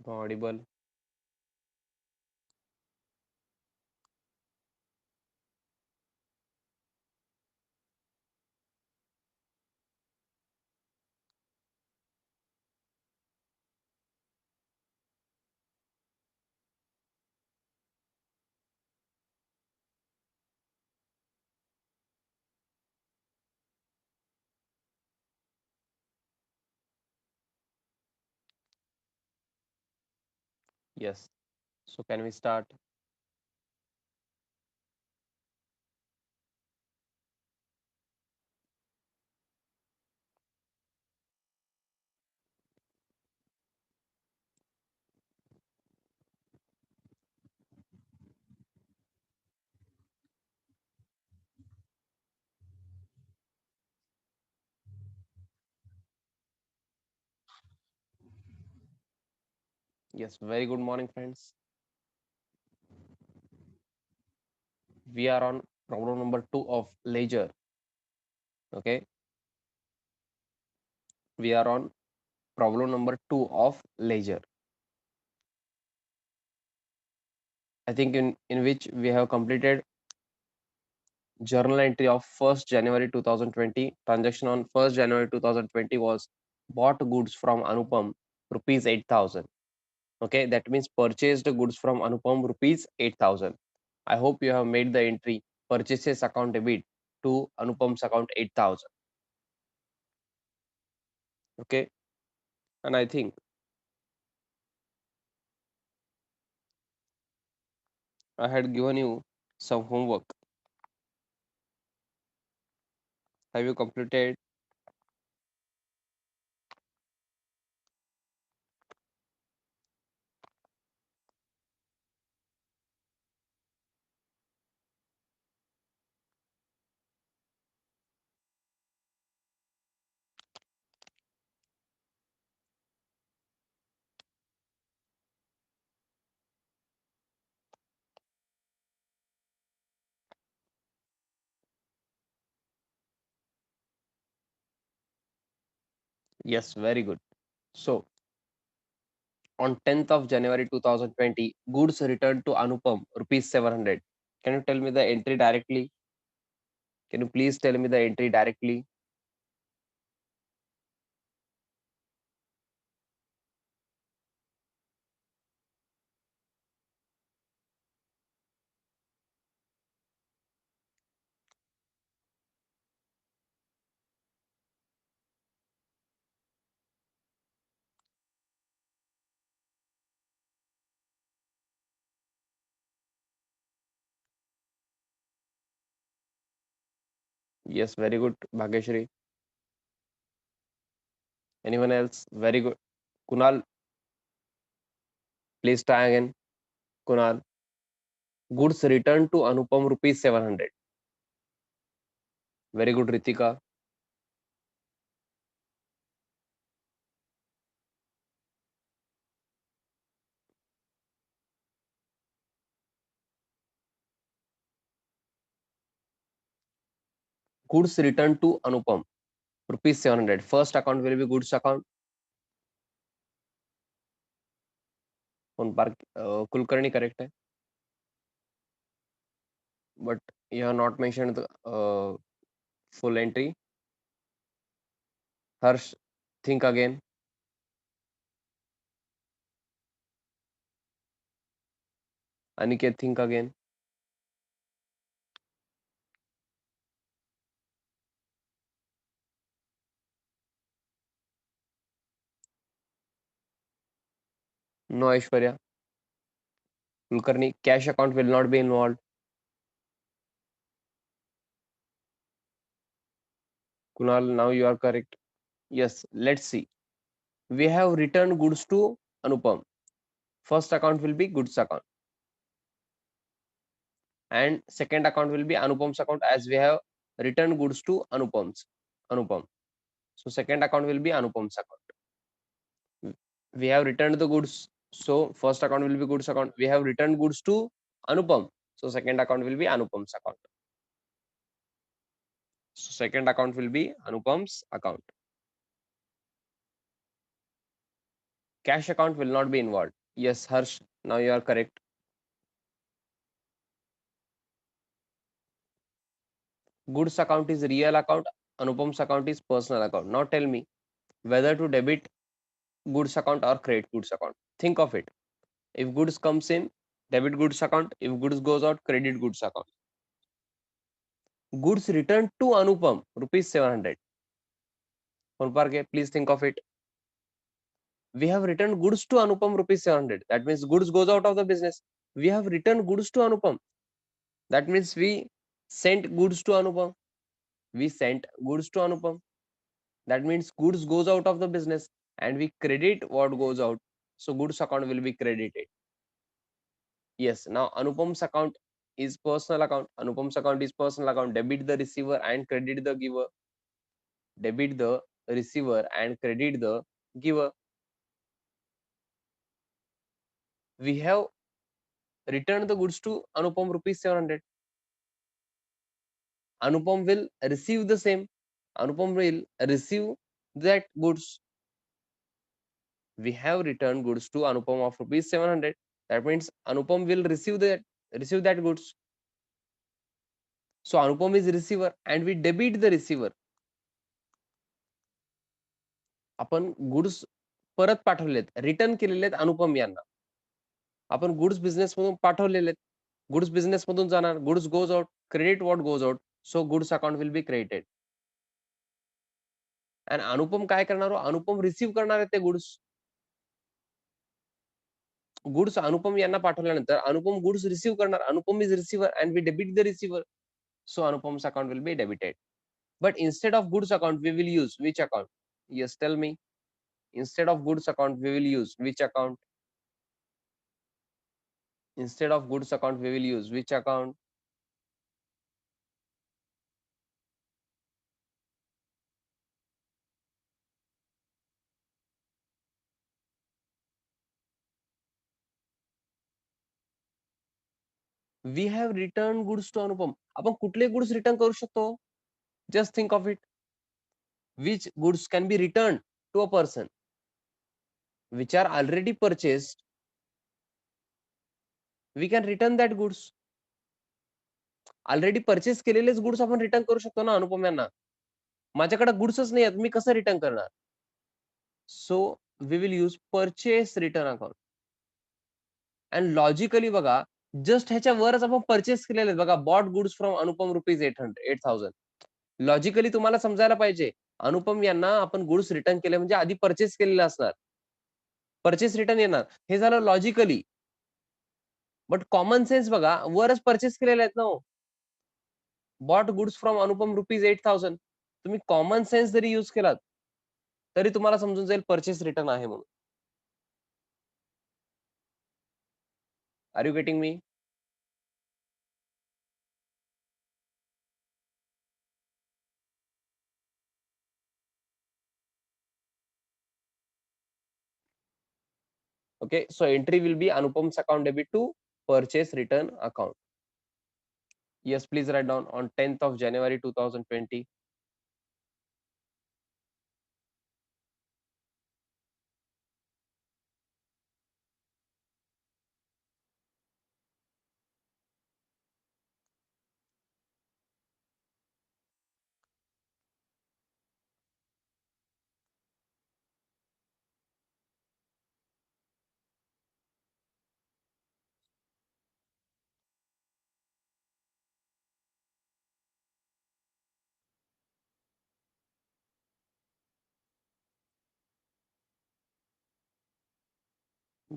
Am I audible? Yes. So can we start? Yes. Very good morning, friends. We are on problem number 2 of ledger. Okay. We are on problem number 2 of ledger. I think in which we have completed journal entry of 1st January 2020. Transaction on 1st January 2020 was bought goods from Anupam rupees 8,000. Okay, that means purchased goods from Anupam rupees 8,000. I hope you have made the entry purchases account debit to Anupam's account 8,000. Okay, and I think I had given you some homework. Have you completed? Yes, very good. So on 10th of January 2020, goods returned to Anupam rupees 700. Can you tell me the entry directly? Can you please tell me the entry directly? Yes, very good, Bhageshri. Anyone else? Very good. Kunal, please try again. Kunal. Goods returned to Anupam rupees 700. Very good, Ritika. Goods returned to Anupam rupees 700. First account will be goods account. On par Kulkarni correct है. But you have not mentioned the full entry. Harsh, think again. Aniket, think again. No, Aishwarya. Kulkarni, cash account will not be involved. Kunal, now you are correct. Yes, let's see. We have returned goods to Anupam. First account will be goods account. And second account will be Anupam's account as we have returned goods to Anupam. So second account will be Anupam's account. We have returned the goods. So first account will be goods account. We have returned goods to Anupam. So second account will be Anupam's account. So second account will be Anupam's account. Cash account will not be involved. Yes, Harsh, now you are correct. Goods account is real account. Anupam's account is personal account. Now tell me whether to debit goods account or credit goods account. Think of it. If goods comes in, debit goods account. If goods goes out, credit goods account. Goods returned to Anupam, rupees 700. Pulparke, please think of it. We have returned goods to Anupam, rupees 700. That means goods goes out of the business. We have returned goods to Anupam. That means we sent goods to Anupam. We sent goods to Anupam. That means goods goes out of the business and we credit what goes out. So goods account will be credited. Yes, now Anupam's account is personal account. Anupam's account is personal account. Debit the receiver and credit the giver. Debit the receiver and credit the giver. We have returned the goods to Anupam, rupees 700. Anupam will receive the same. Anupam will receive that goods. We have returned goods to Anupam of rupees 700. That means Anupam will receive that goods. So Anupam is receiver and we debit the receiver. आपण goods परत पाठवलेत, return केलेले आहेत अनुपम यांना. आपण goods business मधून पाठवलेले आहेत. Goods business मधून जाणार, goods goes out, credit what goes out, so goods account will be credited. आणि अनुपम काय करणार, अनुपम रिसीव्ह करणार आहे ते गुड्स. गुड्स अनुपम यांना पाठवल्यानंतर अनुपम गुड्स रिसीव्ह करणार. Anupam is receiver and we debit the receiver. So Anupam's account will be debited. But instead of goods account, we will use which account? Yes, tell me. Instead of goods account, we will use which account? Instead of goods account, we will use which account? We have returned goods to Anupam. आपण कुठले goods return करू शकतो? Just think of it. Which goods can be returned to a person? Which are already purchased. We can return that goods. Already purchase केलेलेच goods आपण return करू शकतो ना अनुपम यांना. माझ्याकडे गुड्सच नाही आहेत, मी कसं रिटर्न करणार? So we will use purchase return account. And logically बघा, जस्ट ह्याच्या वरच आपण परचेस केलेले बघा, bought goods from Anupam rupees 8,000. Logically तुम्हाला समजायला पाहिजे, अनुपम यांना आपण गुड्स रिटर्न केले म्हणजे आधी परचेस केलेले असणार, परचेस रिटर्न येणार. हे झालं लॉजिकली. बट कॉमन सेन्स बघा, वरच परचेस केलेले आहेत ना. Bot goods from Anupam rupees 8,000. तुम्ही कॉमन सेन्स जरी यूज केलात तरी तुम्हाला समजून जाईल परचेस रिटर्न आहे म्हणून. Are you getting me? Okay, so entry will be Anupam's account debit to purchase return account. Yes, please write down on 10th of January 2020.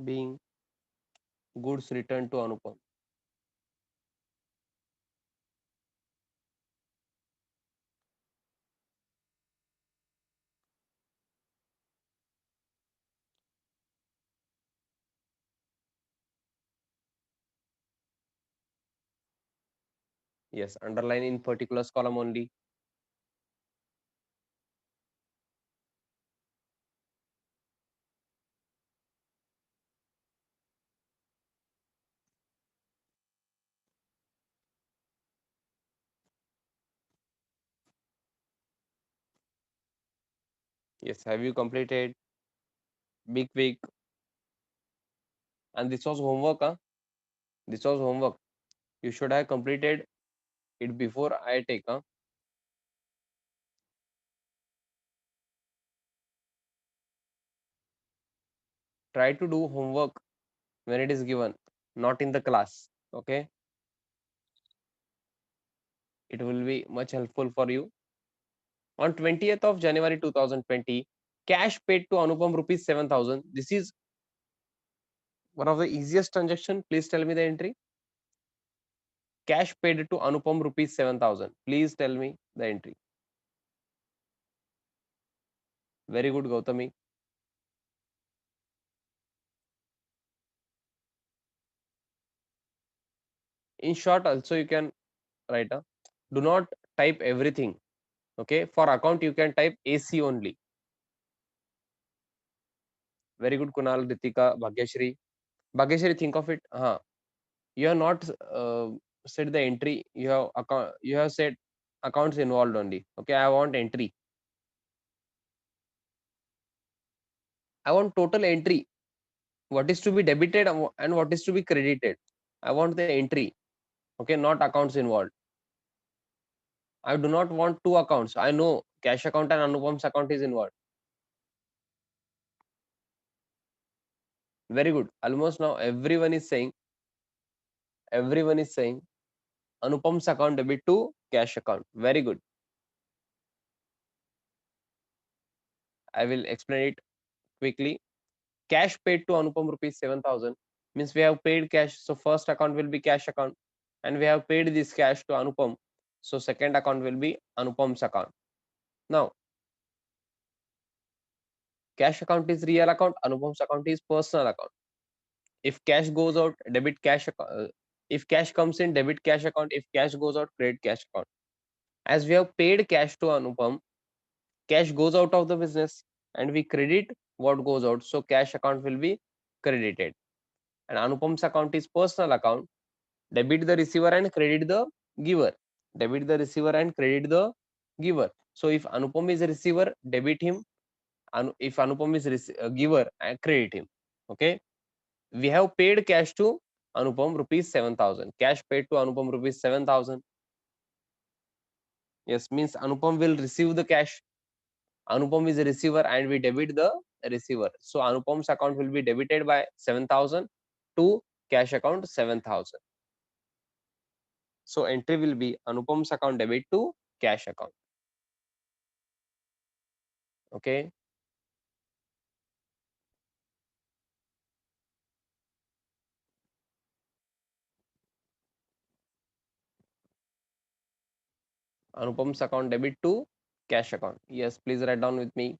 Being goods returned to Anupam. Yes, underline in particulars column only. Yes, have you completed? Be quick. And this was homework, huh? This was homework. You should have completed it before I take, huh? Try to do homework when it is given, not in the class. Okay, it will be much helpful for you. On 20th of January 2020, cash paid to Anupam rupees 7,000. This is one of the easiest transaction. Please tell me the entry. Cash paid to Anupam rupees 7,000. Please tell me the entry. Very good, Gautami. In short, also you can write. Do not type everything. Okay, for account you can type AC only. Very good, Kunal, Ritika, Bhagyashri. Bhagyashri, think of it. You have not said the entry. You have account. You have said accounts involved only. Okay, I want entry. I want total entry. What is to be debited and what is to be credited. I want the entry. Okay, not accounts involved. I do not want two accounts. I know cash account and Anupam's account is involved. Very good. Almost now everyone is saying Anupam's account debit to cash account. Very good. I will explain it quickly. Cash paid to Anupam rupees 7,000 means we have paid cash. So first account will be cash account, and we have paid this cash to Anupam. So second account will be Anupam's account. Now cash account is real account. Anupam's account is personal account. If cash goes out, debit cash account. If cash comes in, debit cash account. If cash goes out, credit cash account. As we have paid cash to Anupam, cash goes out of the business, and we credit what goes out. So cash account will be credited, and Anupam's account is personal account. Debit the receiver and credit the giver. Debit the receiver and credit the giver. So if Anupam is a receiver, debit him. If Anupam is a giver, credit him. Okay, we have paid cash to Anupam rupees 7,000. Cash paid to Anupam rupees 7,000. Yes, means Anupam will receive the cash. Anupam is a receiver and we debit the receiver. So Anupam's account will be debited by 7,000 to cash account 7,000. So entry will be Anupam's account debit to cash account. Okay. Anupam's account debit to cash account. Yes, please write down with me.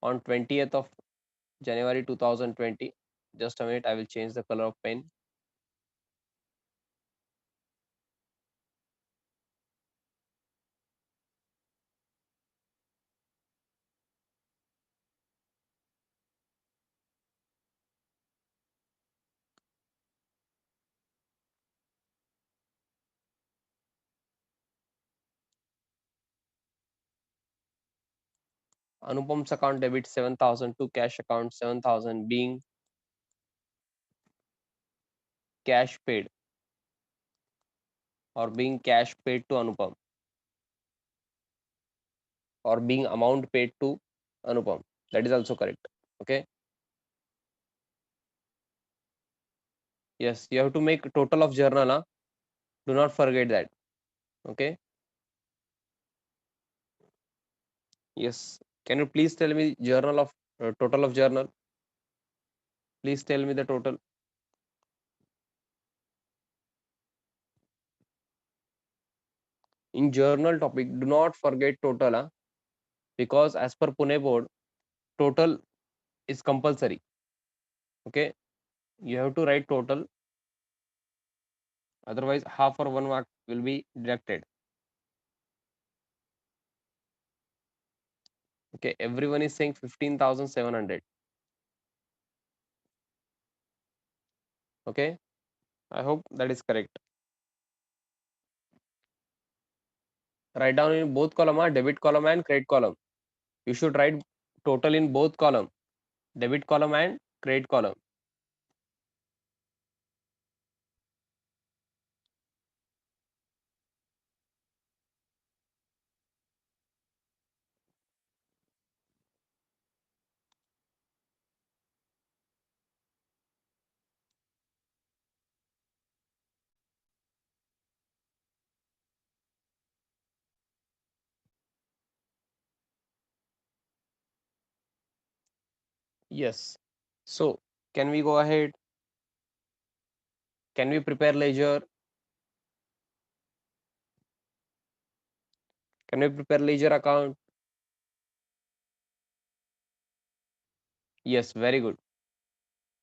On 20th of January 2020. Just a minute, I will change the color of pen. Anupam's account debit 7,000 to cash account 7,000 being cash paid or being cash paid to Anupam or being amount paid to Anupam. That is also correct. Okay. Yes, you have to make total of journal. Huh? Do not forget that. Okay. Yes. Can you please tell me journal of total of journal? Please tell me the total. In journal topic, do not forget total. Huh? Because as per Pune board, total is compulsory. Okay. You have to write total. Otherwise, half or 1 mark will be deducted. Okay. Everyone is saying 15,700. Okay. I hope that is correct. Write down in both column, debit column and credit column. You should write total in both column, debit column and credit column. Yes. So can we go ahead? Can we prepare ledger? Can we prepare ledger account? Yes, very good.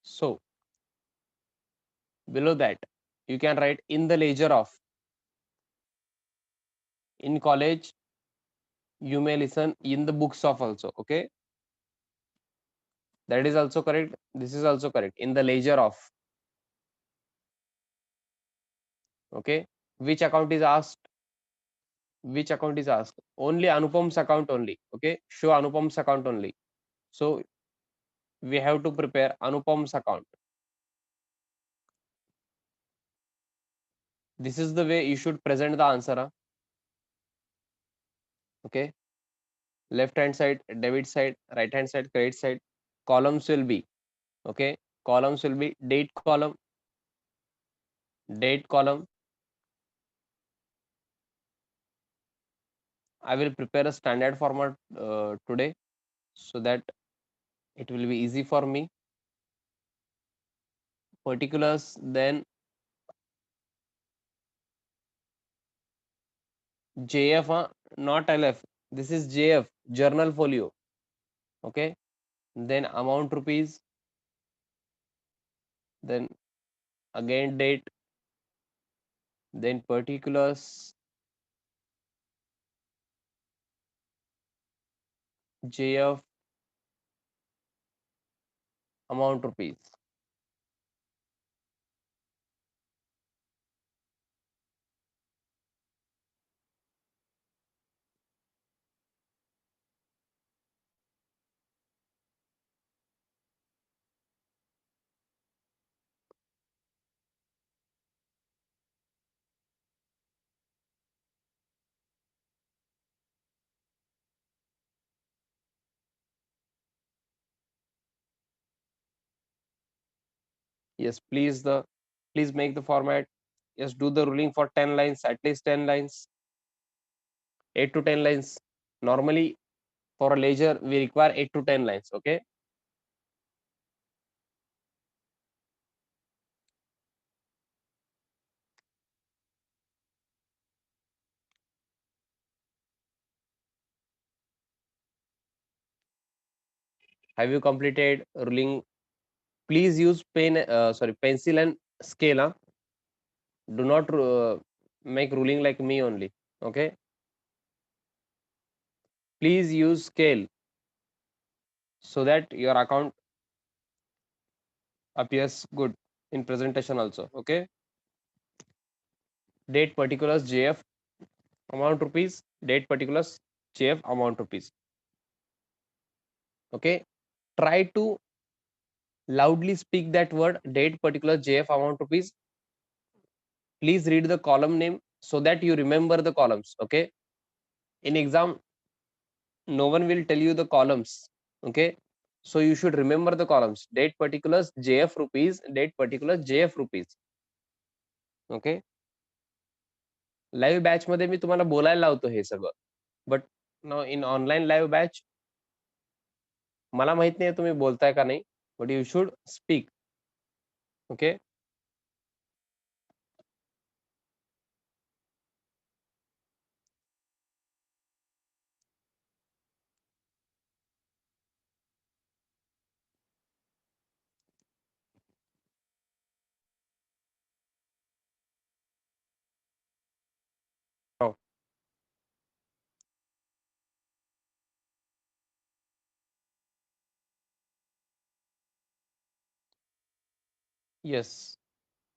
So below that, you can write in the ledger of. In college, you may listen in the books of also. Okay, that is also correct. This is also correct. In the ledger of. Okay, which account is asked? Which account is asked? Only Anupam's account only. Okay, show Anupam's account only. So we have to prepare Anupam's account. This is the way you should present the answer. Okay, left hand side debit side, right hand side credit side. Columns will be, okay, columns will be date column, date column. I will prepare a standard format today so that it will be easy for me. Particulars, then JF, not LF. This is JF, journal folio. Okay, then amount rupees, then again date, then particulars, JF, amount rupees. Yes, please make the format. Yes, do the ruling for 10 lines, at least 10 lines, 8 to 10 lines. Normally, for a ledger, we require 8 to 10 lines. Okay. Have you completed ruling? Please use pencil and scale. Huh? Do not make ruling like me only. Okay. Please use scale so that your account appears good in presentation also. Okay. Date particulars JF amount rupees. Date particulars JF amount rupees. Okay. Try to loudly speak that word, date particular JF amount rupees. Please read the column name so that you remember the columns. Okay. In exam, no one will tell you the columns. Okay. So you should remember the columns. Date particulars JF rupees, date particulars JF rupees. Okay. Live batch मध्ये मी तुम्हाला बोलायला लावतो हे सगळं. But in online live batch मला माहित नाही तुम्ही बोलताय का नाही. But you should speak. Okay. Yes.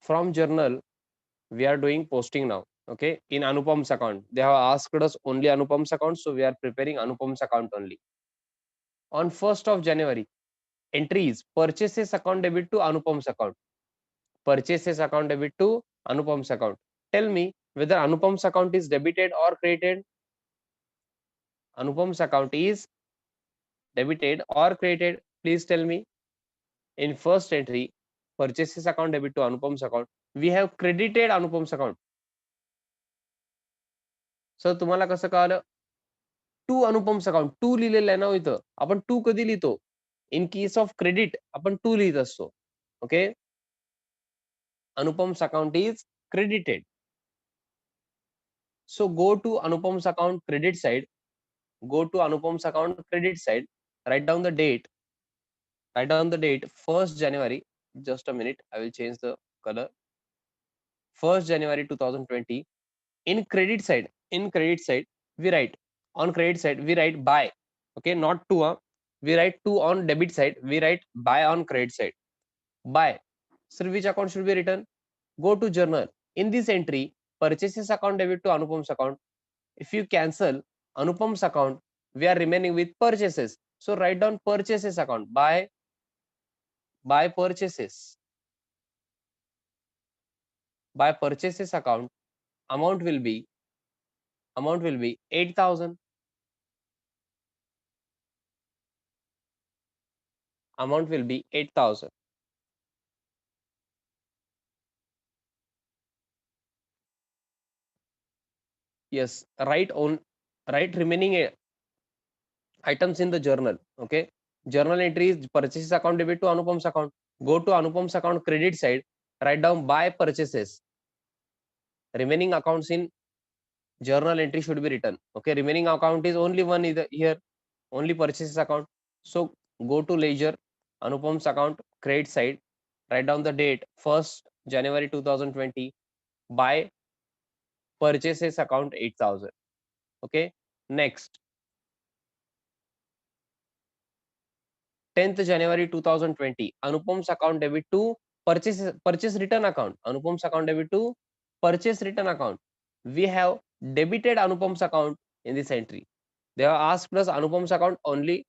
From journal, we are doing posting now. Okay. In Anupam's account, they have asked us only Anupam's account, so we are preparing Anupam's account only. On 1st of January, entries purchases account debit to Anupam's account. Purchases account debit to Anupam's account. Tell me whether Anupam's account is debited or credited. Anupam's account is debited or credited. Please tell me. In first entry, purchases account debit to Anupam's account, we have credited Anupam's account. Sir तुम्हाला कसं कळालं? To अनुपम्स account to लिहिलेलं आहे ना इथं. आपण to कधी लिहितो? इन केस ऑफ क्रेडिट आपण टू लिहित असतो. Okay, Anupam's account is credited. So go to Anupam's account credit side. Go to Anupam's account credit side. Write down the date. Write down the date. 1st January. Just a minute. I will change the color. 1st January 2020. In credit side. In credit side, we write on credit side. We write buy. Okay, not to. We write to on debit side. We write buy on credit side. Buy. Sir, which account should be written? Go to journal. In this entry, purchases account debit to Anupam's account. If you cancel Anupam's account, we are remaining with purchases. So write down purchases account. Buy purchases. Buy purchases account. Amount will be 8,000. Amount will be 8,000. Yes, write remaining items in the journal. Okay, journal entry is purchases account debit to Anupam's account. Go to Anupam's account credit side. Write down buy purchases. Remaining accounts in journal entry should be written. Okay, remaining account is only one here, only purchases account. So go to ledger, Anupam's account credit side. Write down the date 1st January 2020. Buy purchases account 8,000. Okay, next 10th January 2020. Anupam's account debit to purchase return account. Anupam's account debit to purchase return account. We have debited Anupam's account in this entry. They have asked us Anupam's account only.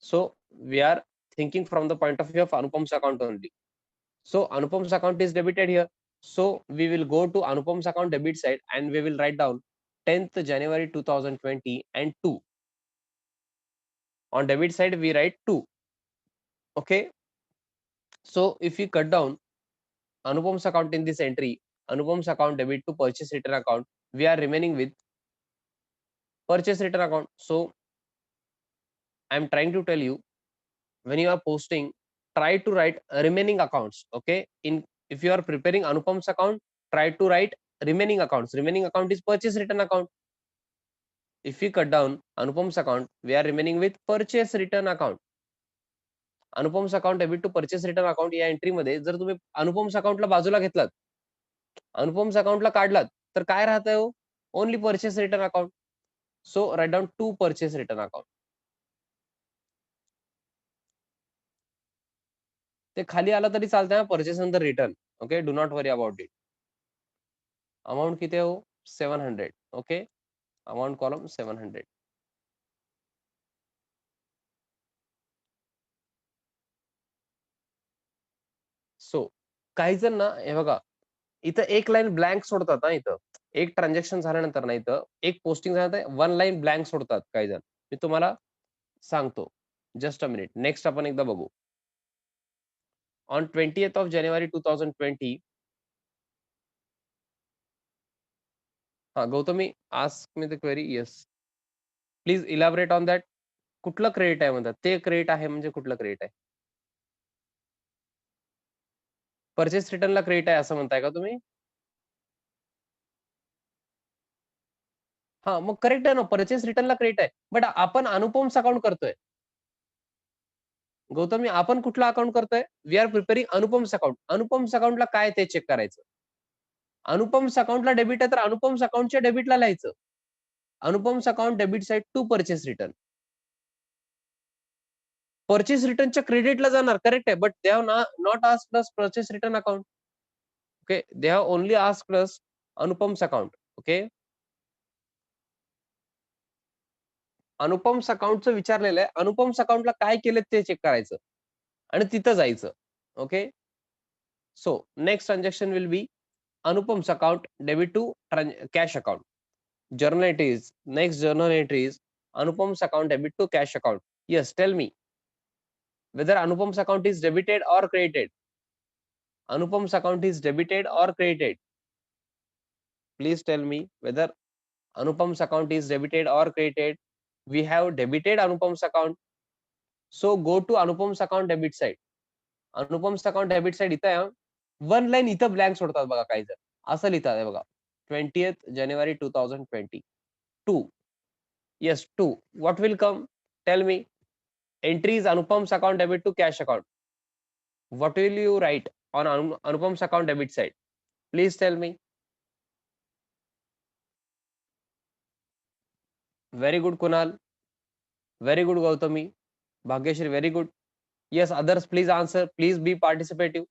So we are thinking from the point of view of Anupam's account only. So Anupam's account is debited here. So we will go to Anupam's account debit side and we will write down 10th January 2020 and 2. On debit side, we write 2. Okay. So if we cut down Anupam's account in this entry, Anupam's account debit to purchase return account, we are remaining with purchase return account. So I'm trying to tell you, when you are posting, try to write remaining accounts. Okay, in if you are preparing Anupam's account, try to write remaining accounts. Remaining account is purchase return account. If we cut down Anupam's account, we are remaining with purchase return account. Anupam's account debit to purchase return account या entry मध्ये जर तुम्ही अनुपम्स अकाउंटला बाजूला घेतलात, अनुपम्स अकाउंटला काढलात, तर काय राहतंय हो? Only purchase return account. So write down to purchase return account. ते खाली आलं तरी चालतंय ना, परचेस नंतर return. Okay, do not worry about it. Amount किती आहे हो? 700. Okay, amount column 700. सो काही जण ना, हे बघा, इथं एक लाईन ब्लँक सोडतात ना. इथं एक ट्रान्झॅक्शन झाल्यानंतर ना, इथं एक पोस्टिंग झाल्यानंतर वन लाईन ब्लँक सोडतात काही जण. मी तुम्हाला सांगतो. Just a minute. नेक्स्ट आपण एकदा बघू. On 20th of January 2020. हा, Gautami ask me the query. Yes, please elaborate on that. कुठलं क्रेडिट आहे म्हणतात? ते क्रेडिट आहे म्हणजे कुठलं क्रेडिट आहे? परचेस रिटर्नला क्रेडिट आहे असं म्हणताय का तुम्ही? हा, मग करेक्ट आहे ना, परचेस रिटर्नला क्रेडिट आहे. बट आपण अनुपम्स अकाउंट करतोय. गौतमी, आपण कुठला अकाउंट करतोय? We are preparing Anupam's account. Anupam's अकाउंटला काय ते चेक करायचं. अनुपम्स अकाउंटला डेबिट आहे तर अनुपम्स अकाउंटच्या डेबिटला लिहायचं. Anupam's account debit side to purchase return. Purchase रिटर्नच्या क्रेडिटला जाणार, करेक्ट आहे. But they have not asked us purchase return account. Okay, they have only asked us Anupam's account. Okay, Anupam's अकाउंटचं विचारलेलं आहे. अनुपम्स अकाउंटला काय केलं ते चेक करायचं आणि तिथं जायचं. Okay, so next transaction will be Anupam's account debit to cash account. Journal entries. Next journal entry is Anupam's account debit to cash account. Yes, tell me whether Anupam's account is debited or credited. Anupam's account is debited or credited. Please tell me whether Anupam's account is debited or credited. We have debited Anupam's account. So go to Anupam's account debit side. Anupam's account debit side इथं आहे. One line इथं blank सोडतात बघा काही जण. असं लिहितात आहे बघा. 20th January 2020. 2. Yes, 2. What will come? Tell me. Entry is Anupam's account debit to cash account. What will you write on Anupam's account debit side? Please tell me. Very good, Kunal. Very good, Gautami. Bhagyashri, very good. Yes, others, please answer. Please be participative.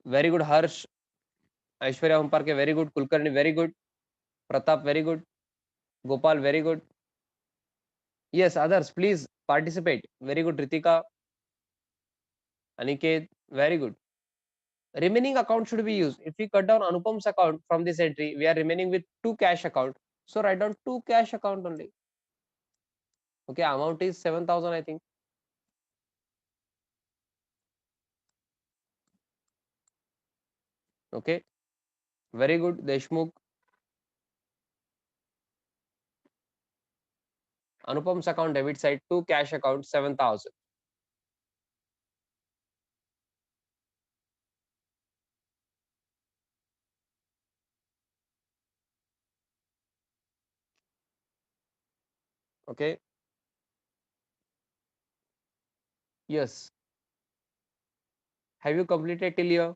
Very good, Harsh. Aishwarya Humparke, very good. Kulkarni, very good. Pratap, very good. Gopal, very good. Yes, others, please participate. Very good, Ritika. Aniket, very good. Remaining account should be used. If we cut down Anupam's account from this entry, we are remaining with 2 cash account. So write down 2 cash account only. Okay, amount is 7,000, I think. Okay, very good, Deshmukh. Anupam's account debit side, 2 cash account, 7,000. Okay. Yes. Have you completed till here?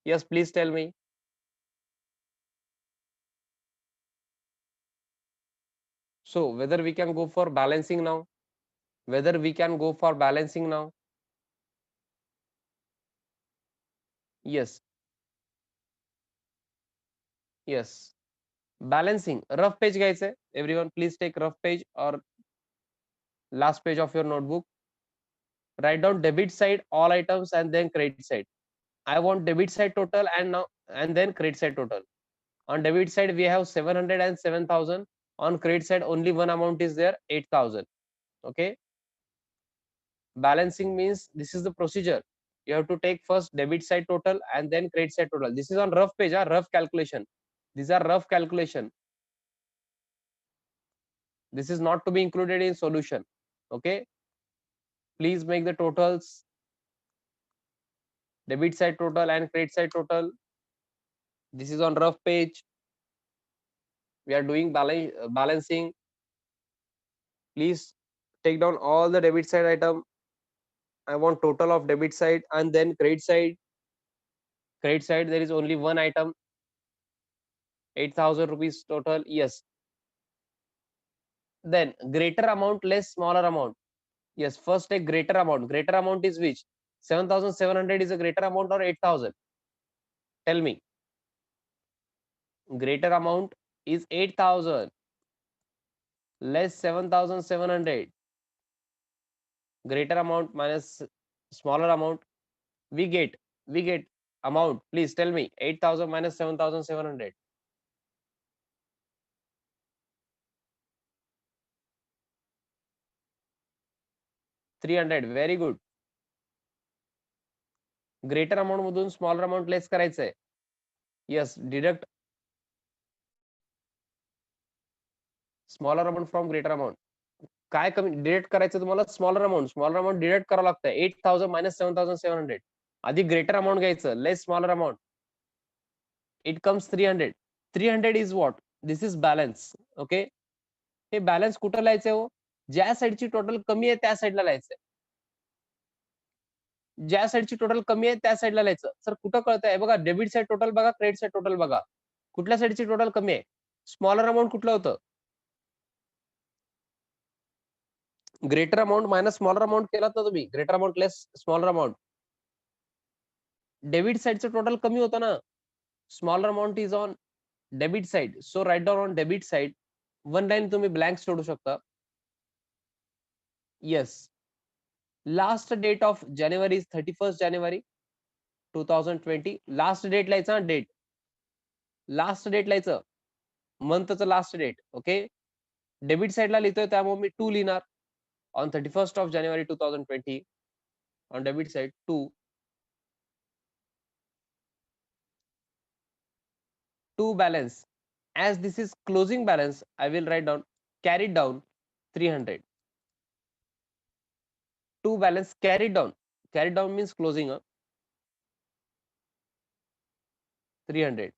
Yes, please tell me. So whether we can go for balancing now? Whether we can go for balancing now? Yes. Yes. Balancing. Rough page घ्यायचंय. Everyone please take rough page or last page of your notebook. Write down debit side all items and then credit side. I want debit side total and then credit side total. On debit side we have 700 and 7,000. On credit side only one amount is there, 8,000. Okay. Balancing means this is the procedure. You have to take first debit side total and then credit side total. This is on rough page, rough calculation. These are rough calculation. This is not to be included in solution. Okay. Please make the totals. Debit side total and credit side total. This is on rough page. We are doing balancing. Please take down all the debit side item. I want total of debit side and then credit side. Credit side there is only one item, 8,000 rupees total. Yes. Then greater amount less smaller amount. Yes, first take greater amount. Greater amount is which? 7,700 is a greater amount or 8,000? Tell me. Greater amount is 8,000 less 7,700. Greater amount minus smaller amount. We get amount. Please tell me. 8,000 minus 7,700. 300. Very good. Greater amount मधून smaller amount less करायचंय. Yes, deduct smaller amount from greater amount. काय कमी deduct करायचं तुम्हाला? Smaller amount deduct करावं लागतं. 8,000 minus 7,700. आधी greater amount घ्यायचं, less smaller amount. It comes 300. 300 is what? This is balance. Okay. हे बॅलन्स कुठं लिहायचंय हो? ज्या साईडची टोटल कमी आहे त्या साईडला लिहायचंय. ज्या साईडची टोटल कमी आहे त्या साईडला लिहायचं. सर कुठं कळतंय? बघा, डेबिट साईड टोटल बघा, क्रेडिट साईड टोटल बघा. कुठल्या साईडची टोटल कमी आहे? स्मॉलर अमाउंट कुठलं होतं? Greater amount minus smaller amount केलात ना तुम्ही. Greater amount less smaller amount. Debit साईडचं टोटल कमी होतं ना. Smaller amount is on debit side. So write down on debit side. One line तुम्ही ब्लँक सोडू शकता. येस. लास्ट डेट ऑफ जानेवारी is 31st January 2020. Last date लिहायचं. Date last date लिहायचं. मंथचं लास्ट डेट. ओके. डेबिट साइडला लिहितोय त्यामुळे मी 2 लिहिणार. On 31st of January 2020. On debit side 2. 2 balance. As this is closing balance, I will write down carried down 300. to balance carried down means closing 300.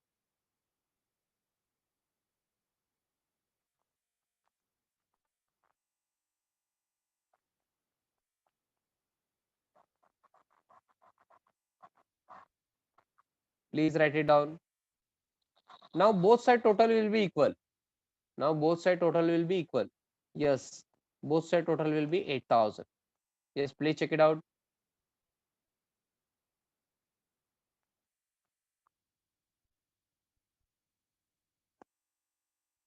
Please write it down. Now both side total will be equal. Now both side total will be equal. Yes, both side total will be 8,000. Yes, please check it out.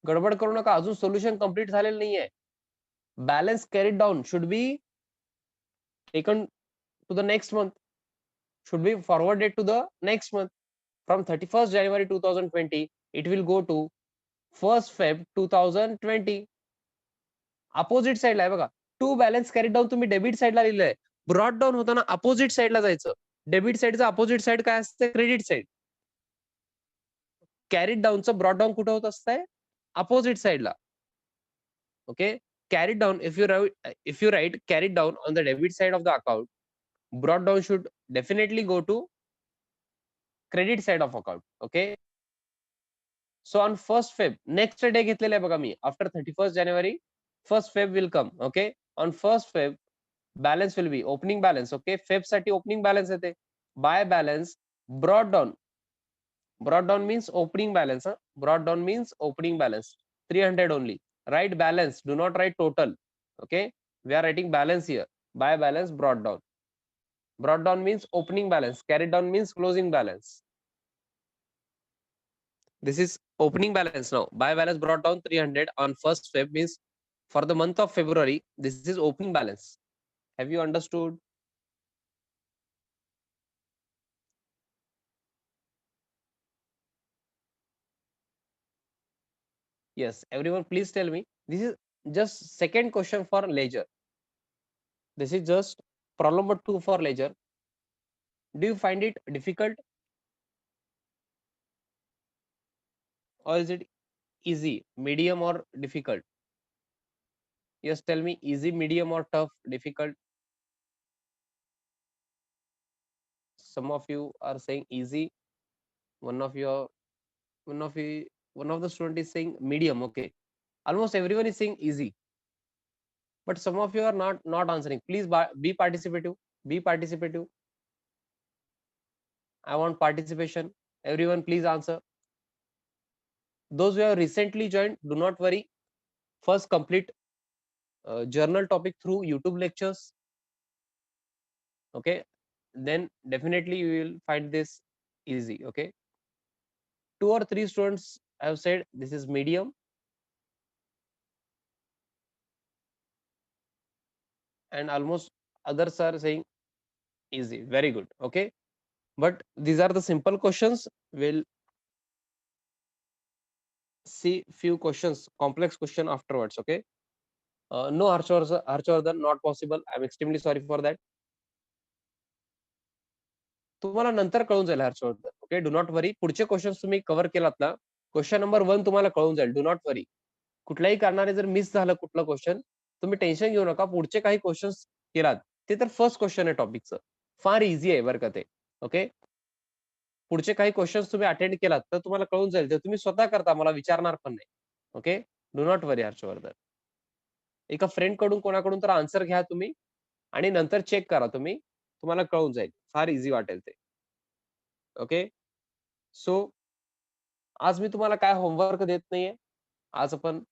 गडबड करू नका, अजून solution complete झालेलं नाहीये. Balance carried down should be taken to the next month, should be forwarded to the next month. From 31st January 2020, it will go to 1st Feb 2020. Opposite साइडला आहे बघा. To balance carry down तुम्ही debit साइडला लिहिलंय. Broad down होताना opposite साइडला जायचं. Debit साइडचं opposite side काय असते? Credit side. कॅरीड डाऊनचं ब्रॉड डाऊन कुठं होत असतंय? अपोजिट साइडला. Okay. Carried down, if you write carried down on the debit side of the account, brought down should definitely go to credit side of account. Okay. So on 1st Feb, next day घेतलेलं आहे बघा मी. After 31st January, 1st Feb will come. Okay. On 1st Feb, balance will be opening balance. Okay. Feb साठी opening balance येते. Buy balance, brought down. Brought down means opening balance. Brought down means opening balance. 300 only. Write balance. Do not write total. Okay. We are writing balance here. Buy balance, brought down. Brought down means opening balance. Carried down means closing balance. This is opening balance now. Buy balance brought down 300 on 1st Feb means for the month of February, this is opening balance. Have you understood? Yes, everyone please tell me. This is just second question for ledger. This is just problem number 2 for ledger. Do you find it difficult or is it easy, medium or difficult? Yes, tell me easy, medium or tough, difficult. Some of you are saying easy. One of you, one of you, one of the student is saying medium. Okay, almost everyone is saying easy, but some of you are not answering. Please be participative. Be participative. I want participation. Everyone, please answer. Those who have recently joined, do not worry. First, complete journal topic through YouTube lectures. Okay, then definitely you will find this easy. Okay, 2 or 3 students have said this is medium, and almost others are saying easy. Very good. Okay, but these are the simple questions. We'll see few questions, complex question afterwards. Okay. No, Harshvardhan, not possible. I'm extremely sorry for that. तुम्हाला नंतर कळून जाईल Harshvardhan. Okay, do not worry. पुढचे question तुम्ही cover केलात ना, question number 1 तुम्हाला कळून जाईल. Do not worry. कुठल्याही कारणाने जर मिस झालं कुठलं क्वेश्चन, तुम्ही टेन्शन घेऊ नका. पुढचे काही क्वेश्चन केलात ते तर फर्स्ट क्वेश्चन आहे टॉपिकचं. फार इझी आहे बरं का ते. ओके, पुढचे काही क्वेश्चन तुम्ही अटेंड केलात तर तुम्हाला कळून जाईल. ते तुम्ही स्वतः करता, मला विचारणार पण नाही. Okay, do not worry Harshvardhan. एका फ्रेंड कडून कोणाकडून तर आन्सर घ्या तुम्ही आणि नंतर चेक करा तुम्ही, तुम्हाला कळून जाईल. फार इझी वाटेल ते. ओके, सो आज मी तुम्हाला काय होमवर्क देत नाहीये. आज आपण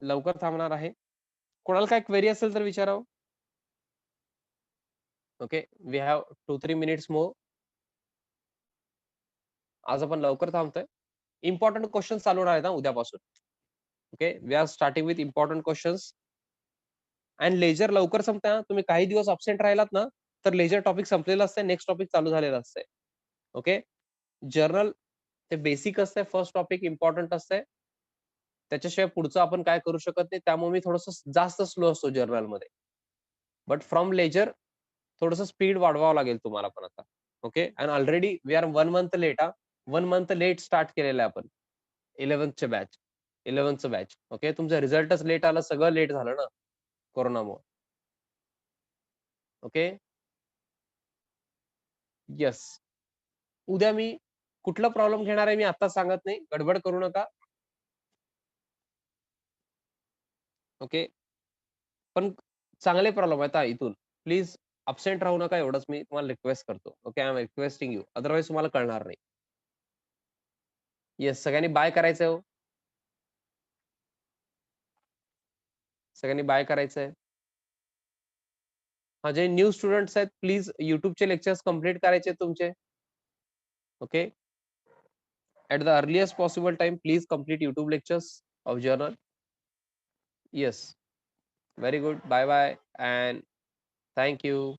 लवकर थांबणार आहे. कोणाला काय क्वेरी असेल तर विचारावं. ओके, वी हॅव 2-3 मिनिट्स मोर. आज आपण लवकर थांबतोय. इम्पॉर्टंट क्वेश्चन चालू आहेत ना उद्यापासून. Okay, we are starting with important questions. And ledger लवकर संपता. तुम्ही काही दिवस अब्सेंट राहिलात ना, तर लेजर टॉपिक संपलेला असतंय, नेक्स्ट टॉपिक चालू झालेला असतंय. ओके, जर्नल ते बेसिक असतंय. फर्स्ट टॉपिक इम्पॉर्टंट असतंय. त्याच्याशिवाय पुढचं आपण काय करू शकत नाही. त्यामुळे मी थोडस जास्त स्लो असतो जर्नल मध्ये. बट फ्रॉम लेजर थोडस स्पीड वाढवावं लागेल तुम्हाला पण आता. Okay, and already we are 1 month late. 1 month late start केलेलं आहे आपण 11th batch. 11th batch. Okay, तुमचं रिझल्टच लेट आलं, सगळं लेट झालं ना कोरोनामुळे. ओके. येस. उद्या मी कुठला प्रॉब्लेम घेणार आहे मी आत्ताच सांगत नाही. गडबड करू नका. ओके. पण चांगले प्रॉब्लेम आहेत हां इथून. प्लीज अब्सेंट राहू नका एवढंच मी तुम्हाला रिक्वेस्ट करतो. Okay. I am requesting you. Otherwise तुम्हाला कळणार नाही. येस. सगळ्यांनी बाय करायचंय हो. सगळ्यांनी बाय करायचंय. हां, जे न्यू स्टुडंट्स आहेत प्लीज YouTubeचे लेक्चर्स कंप्लीट करायचे तुमचे. Okay. At the earliest possible time please complete YouTube lectures of journal. Yes. Very good. Bye bye and thank you.